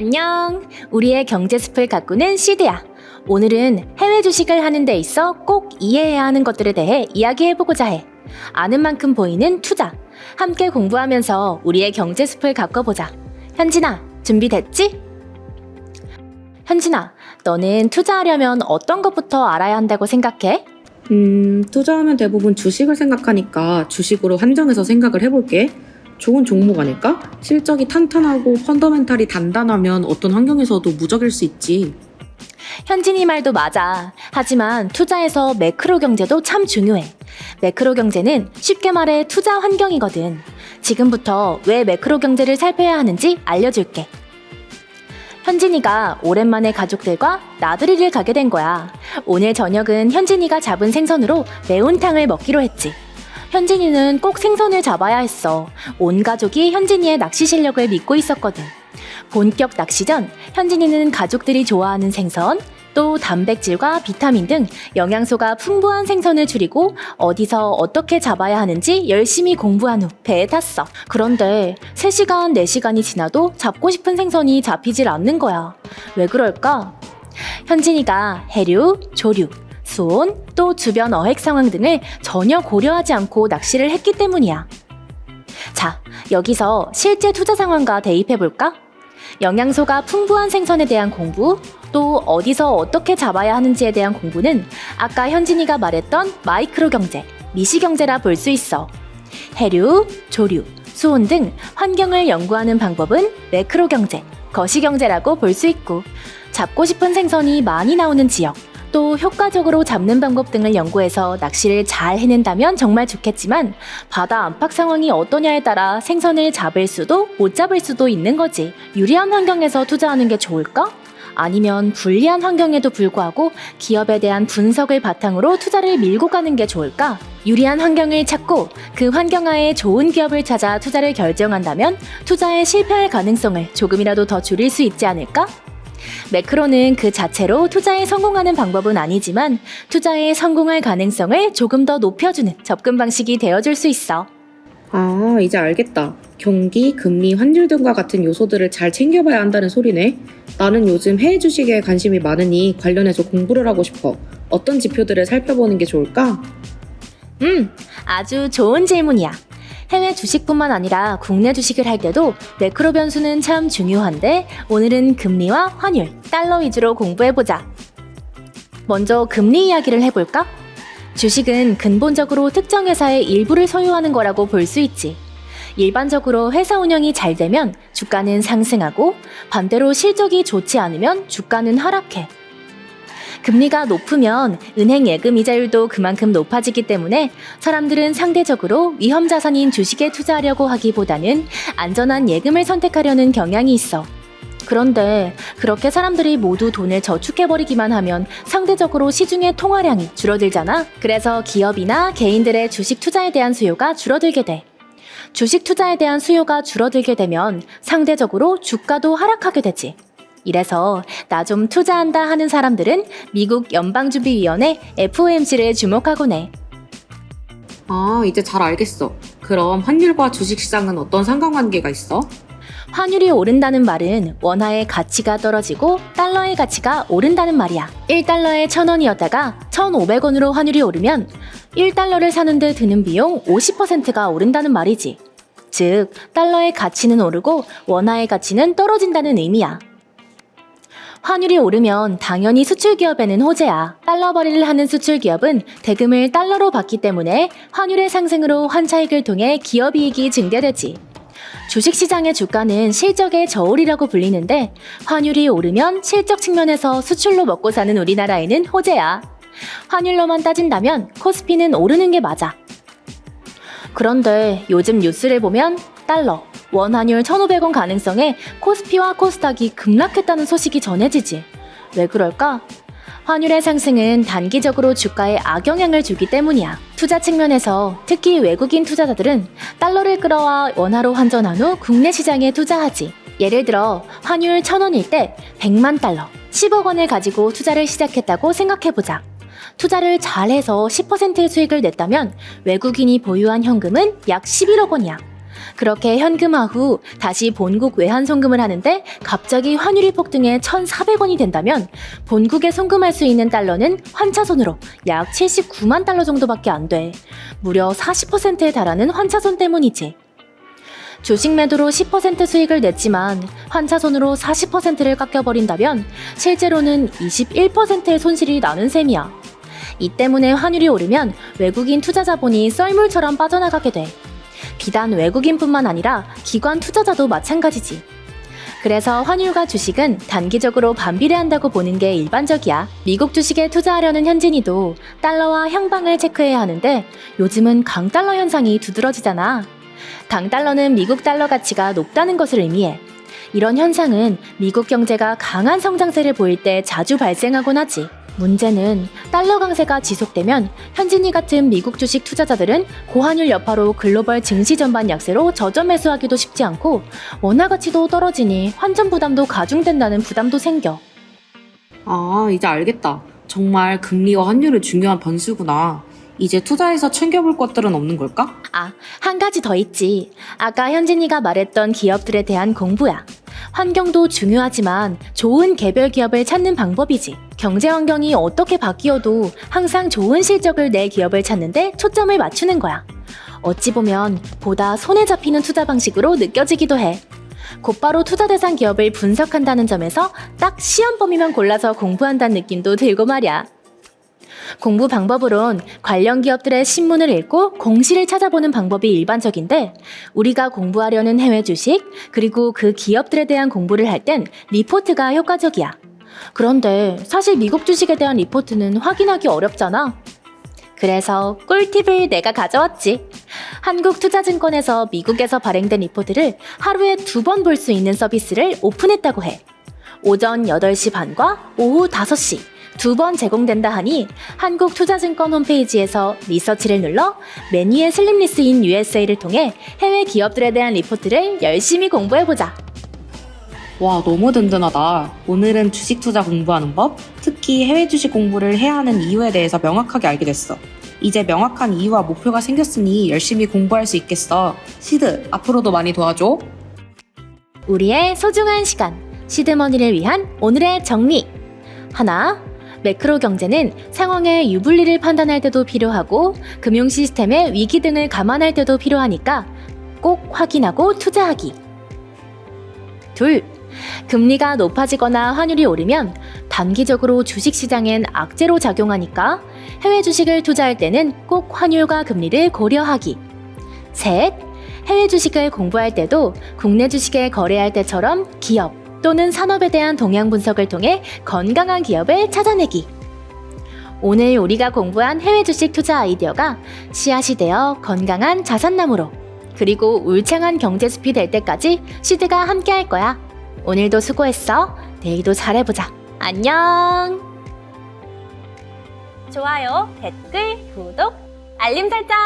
안녕. 우리의 경제 숲을 가꾸는 시드야. 오늘은 해외 주식을 하는 데 있어 꼭 이해해야 하는 것들에 대해 이야기해보고자 해. 아는 만큼 보이는 투자. 함께 공부하면서 우리의 경제 숲을 가꿔보자. 현진아, 준비됐지? 현진아, 너는 투자하려면 어떤 것부터 알아야 한다고 생각해? 투자하면 대부분 주식을 생각하니까 주식으로 한정해서 생각을 해볼게. 좋은 종목 아닐까? 실적이 탄탄하고 펀더멘탈이 단단하면 어떤 환경에서도 무적일 수 있지. 현진이 말도 맞아. 하지만 투자에서 매크로 경제도 참 중요해. 매크로 경제는 쉽게 말해 투자 환경이거든. 지금부터 왜 매크로 경제를 살펴야 하는지 알려줄게. 현진이가 오랜만에 가족들과 나들이를 가게 된 거야. 오늘 저녁은 현진이가 잡은 생선으로 매운탕을 먹기로 했지. 현진이는 꼭 생선을 잡아야 했어. 온 가족이 현진이의 낚시 실력을 믿고 있었거든. 본격 낚시 전 현진이는 가족들이 좋아하는 생선, 또 단백질과 비타민 등 영양소가 풍부한 생선을 줄이고 어디서 어떻게 잡아야 하는지 열심히 공부한 후 배에 탔어. 그런데 3시간, 4시간이 지나도 잡고 싶은 생선이 잡히질 않는 거야. 왜 그럴까? 현진이가 해류, 조류, 수온, 또 주변 어획 상황 등을 전혀 고려하지 않고 낚시를 했기 때문이야. 자, 여기서 실제 투자 상황과 대입해볼까? 영양소가 풍부한 생선에 대한 공부, 또 어디서 어떻게 잡아야 하는지에 대한 공부는 아까 현진이가 말했던 마이크로 경제, 미시 경제라 볼 수 있어. 해류, 조류, 수온 등 환경을 연구하는 방법은 매크로 경제, 거시 경제라고 볼 수 있고, 잡고 싶은 생선이 많이 나오는 지역, 또 효과적으로 잡는 방법 등을 연구해서 낚시를 잘 해낸다면 정말 좋겠지만 바다 안팎 상황이 어떠냐에 따라 생선을 잡을 수도 못 잡을 수도 있는 거지. 유리한 환경에서 투자하는 게 좋을까? 아니면 불리한 환경에도 불구하고 기업에 대한 분석을 바탕으로 투자를 밀고 가는 게 좋을까? 유리한 환경을 찾고 그 환경 하에 좋은 기업을 찾아 투자를 결정한다면 투자에 실패할 가능성을 조금이라도 더 줄일 수 있지 않을까? 매크로는 그 자체로 투자에 성공하는 방법은 아니지만 투자에 성공할 가능성을 조금 더 높여주는 접근 방식이 되어줄 수 있어. 아, 이제 알겠다. 경기, 금리, 환율 등과 같은 요소들을 잘 챙겨봐야 한다는 소리네. 나는 요즘 해외 주식에 관심이 많으니 관련해서 공부를 하고 싶어. 어떤 지표들을 살펴보는 게 좋을까? 아주 좋은 질문이야. 해외 주식뿐만 아니라 국내 주식을 할 때도 매크로 변수는 참 중요한데 오늘은 금리와 환율, 달러 위주로 공부해보자. 먼저 금리 이야기를 해볼까? 주식은 근본적으로 특정 회사의 일부를 소유하는 거라고 볼 수 있지. 일반적으로 회사 운영이 잘 되면 주가는 상승하고 반대로 실적이 좋지 않으면 주가는 하락해. 금리가 높으면 은행 예금 이자율도 그만큼 높아지기 때문에 사람들은 상대적으로 위험 자산인 주식에 투자하려고 하기보다는 안전한 예금을 선택하려는 경향이 있어. 그런데 그렇게 사람들이 모두 돈을 저축해버리기만 하면 상대적으로 시중의 통화량이 줄어들잖아. 그래서 기업이나 개인들의 주식 투자에 대한 수요가 줄어들게 돼. 주식 투자에 대한 수요가 줄어들게 되면 상대적으로 주가도 하락하게 되지. 이래서 나 좀 투자한다 하는 사람들은 미국 연방준비위원회 FOMC를 주목하곤 해. 아, 이제 잘 알겠어. 그럼 환율과 주식시장은 어떤 상관관계가 있어? 환율이 오른다는 말은 원화의 가치가 떨어지고 달러의 가치가 오른다는 말이야. 1달러에 1,000원이었다가 1,500원으로 환율이 오르면 1달러를 사는데 드는 비용 50%가 오른다는 말이지. 즉, 달러의 가치는 오르고 원화의 가치는 떨어진다는 의미야. 환율이 오르면 당연히 수출기업에는 호재야. 달러 벌이를 하는 수출기업은 대금을 달러로 받기 때문에 환율의 상승으로 환차익을 통해 기업이익이 증대되지. 주식시장의 주가는 실적의 저울이라고 불리는데 환율이 오르면 실적 측면에서 수출로 먹고 사는 우리나라에는 호재야. 환율로만 따진다면 코스피는 오르는 게 맞아. 그런데 요즘 뉴스를 보면 달러, 원환율 1,500원 가능성에 코스피와 코스닥이 급락했다는 소식이 전해지지. 왜 그럴까? 환율의 상승은 단기적으로 주가에 악영향을 주기 때문이야. 투자 측면에서 특히 외국인 투자자들은 달러를 끌어와 원화로 환전한 후 국내 시장에 투자하지. 예를 들어 환율 1,000원일 때 100만 달러, 10억 원을 가지고 투자를 시작했다고 생각해보자. 투자를 잘해서 10%의 수익을 냈다면 외국인이 보유한 현금은 약 11억 원이야. 그렇게 현금화 후 다시 본국 외환 송금을 하는데 갑자기 환율이 폭등해 1,400원이 된다면 본국에 송금할 수 있는 달러는 환차손으로 약 79만 달러 정도밖에 안 돼. 무려 40%에 달하는 환차손 때문이지. 주식 매도로 10% 수익을 냈지만 환차손으로 40%를 깎여버린다면 실제로는 21%의 손실이 나는 셈이야. 이 때문에 환율이 오르면 외국인 투자 자본이 썰물처럼 빠져나가게 돼. 비단 외국인뿐만 아니라 기관 투자자도 마찬가지지. 그래서 환율과 주식은 단기적으로 반비례한다고 보는 게 일반적이야. 미국 주식에 투자하려는 현진이도 달러와 향방을 체크해야 하는데 요즘은 강달러 현상이 두드러지잖아. 강달러는 미국 달러 가치가 높다는 것을 의미해. 이런 현상은 미국 경제가 강한 성장세를 보일 때 자주 발생하곤 하지. 문제는 달러 강세가 지속되면 현진이 같은 미국 주식 투자자들은 고환율 여파로 글로벌 증시 전반 약세로 저점 매수하기도 쉽지 않고 원화 가치도 떨어지니 환전 부담도 가중된다는 부담도 생겨. 아, 이제 알겠다. 정말 금리와 환율은 중요한 변수구나. 이제 투자해서 챙겨볼 것들은 없는 걸까? 아, 한 가지 더 있지. 아까 현진이가 말했던 기업들에 대한 공부야. 환경도 중요하지만 좋은 개별 기업을 찾는 방법이지. 경제 환경이 어떻게 바뀌어도 항상 좋은 실적을 낼 기업을 찾는데 초점을 맞추는 거야. 어찌 보면 보다 손에 잡히는 투자 방식으로 느껴지기도 해. 곧바로 투자 대상 기업을 분석한다는 점에서 딱 시험 범위만 골라서 공부한다는 느낌도 들고 말이야. 공부 방법으론 관련 기업들의 신문을 읽고 공시를 찾아보는 방법이 일반적인데 우리가 공부하려는 해외 주식 그리고 그 기업들에 대한 공부를 할 땐 리포트가 효과적이야. 그런데 사실 미국 주식에 대한 리포트는 확인하기 어렵잖아. 그래서 꿀팁을 내가 가져왔지. 한국투자증권에서 미국에서 발행된 리포트를 하루에 2번 볼 수 있는 서비스를 오픈했다고 해. 오전 8시 반과 오후 5시 2번 제공된다 하니 한국투자증권 홈페이지에서 리서치를 눌러 메뉴에 슬림리스인 USA를 통해 해외 기업들에 대한 리포트를 열심히 공부해보자. 와, 너무 든든하다. 오늘은 주식 투자 공부하는 법, 특히 해외 주식 공부를 해야 하는 이유에 대해서 명확하게 알게 됐어. 이제 명확한 이유와 목표가 생겼으니 열심히 공부할 수 있겠어. 시드, 앞으로도 많이 도와줘. 우리의 소중한 시간, 시드머니를 위한 오늘의 정리. 하나, 매크로 경제는 상황의 유불리를 판단할 때도 필요하고 금융 시스템의 위기 등을 감안할 때도 필요하니까 꼭 확인하고 투자하기. 둘, 금리가 높아지거나 환율이 오르면 단기적으로 주식시장엔 악재로 작용하니까 해외 주식을 투자할 때는 꼭 환율과 금리를 고려하기. 셋, 해외 주식을 공부할 때도 국내 주식에 거래할 때처럼 기업 또는 산업에 대한 동향 분석을 통해 건강한 기업을 찾아내기. 오늘 우리가 공부한 해외 주식 투자 아이디어가 씨앗이 되어 건강한 자산나무로 그리고 울창한 경제숲이 될 때까지 시드가 함께 할 거야. 오늘도 수고했어. 내일도 잘해보자. 안녕. 좋아요, 댓글, 구독, 알림 설정.